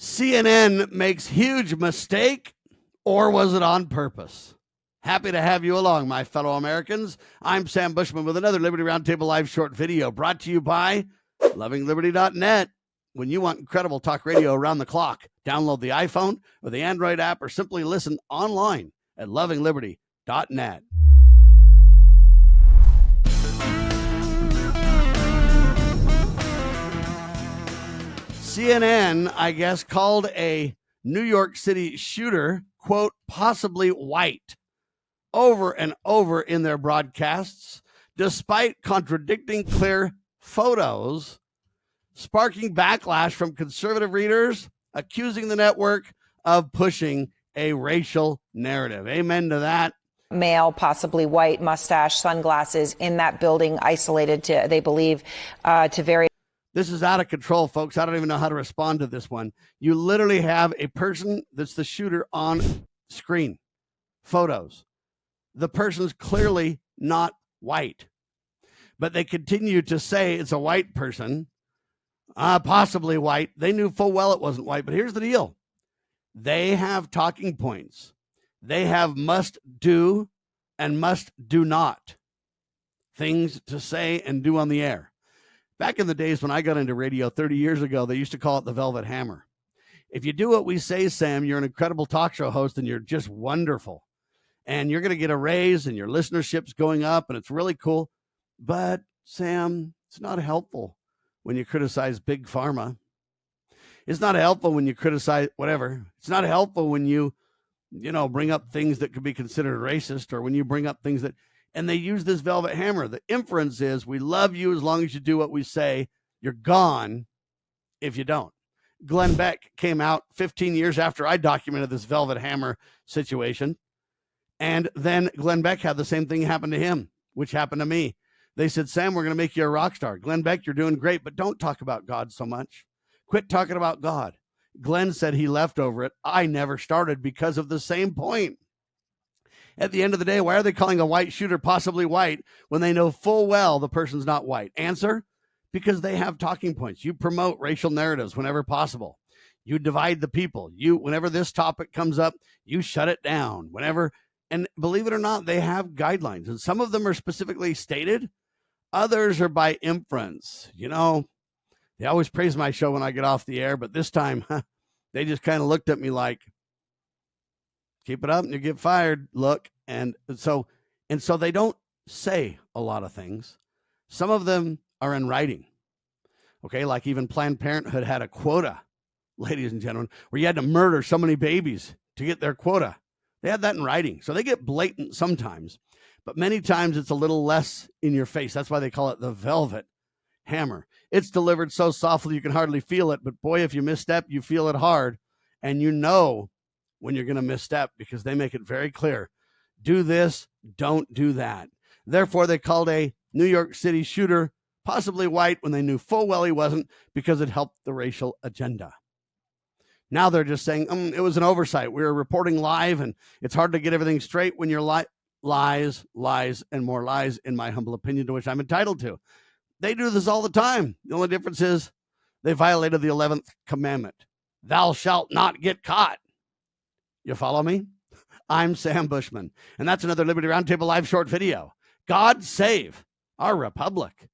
CNN makes huge mistake, or was it on purpose? Happy to have you along, my fellow Americans. I'm Sam Bushman with another Liberty Roundtable Live short video brought to you by lovingliberty.net. When you want incredible talk radio around the clock, download the iPhone or the Android app or simply listen online at lovingliberty.net. CNN, I guess, called a New York City shooter, quote, possibly white, over and over in their broadcasts, despite contradicting clear photos, sparking backlash from conservative readers, accusing the network of pushing a racial narrative. Amen to that. Male, possibly white, mustache, sunglasses in that building, isolated to, they believe, to very. This is out of control, folks. I don't even know how to respond to this one. You literally have a person that's the shooter on screen, photos. The person's clearly not white, but they continue to say it's a white person, possibly white. They knew full well it wasn't white, but here's the deal. They have talking points. They have must do and must do not things to say and do on the air. Back in the days when I got into radio 30 years ago, they used to call it the Velvet Hammer. If you do what we say, Sam, you're an incredible talk show host and you're just wonderful. And you're going to get a raise and your listenership's going up and it's really cool. But, Sam, it's not helpful when you criticize Big Pharma. It's not helpful when you criticize whatever. It's not helpful when you bring up things that could be considered racist, or when you bring up things that, and they use this Velvet Hammer. The inference is we love you as long as you do what we say. You're gone if you don't. Glenn Beck came out 15 years after I documented this Velvet Hammer situation. And then Glenn Beck had the same thing happen to him, which happened to me. They said, Sam, we're going to make you a rock star. Glenn Beck, you're doing great, but don't talk about God so much. Quit talking about God. Glenn said he left over it. I never started because of the same point. At the end of the day, why are they calling a white shooter possibly white when they know full well the person's not white? Answer, because they have talking points. You promote racial narratives whenever possible. You divide the people. Whenever this topic comes up, you shut it down. And believe it or not, they have guidelines. And some of them are specifically stated. Others are by inference. They always praise my show when I get off the air, but this time they just kind of looked at me like, keep it up and you get fired. Look. And so they don't say a lot of things. Some of them are in writing. Okay. Like even Planned Parenthood had a quota, ladies and gentlemen, where you had to murder so many babies to get their quota. They had that in writing. So they get blatant sometimes, but many times it's a little less in your face. That's why they call it the Velvet Hammer. It's delivered so softly you can hardly feel it. But boy, if you misstep, you feel it hard. And you know when you're going to misstep because they make it very clear. Do this, don't do that. Therefore, they called a New York City shooter possibly white when they knew full well he wasn't, because it helped the racial agenda. Now they're just saying, it was an oversight. We were reporting live, and it's hard to get everything straight when you're lies, and more lies, in my humble opinion, to which I'm entitled to. They do this all the time. The only difference is they violated the 11th commandment. Thou shalt not get caught. You follow me? I'm Sam Bushman, and that's another Liberty Roundtable Live short video. God save our republic.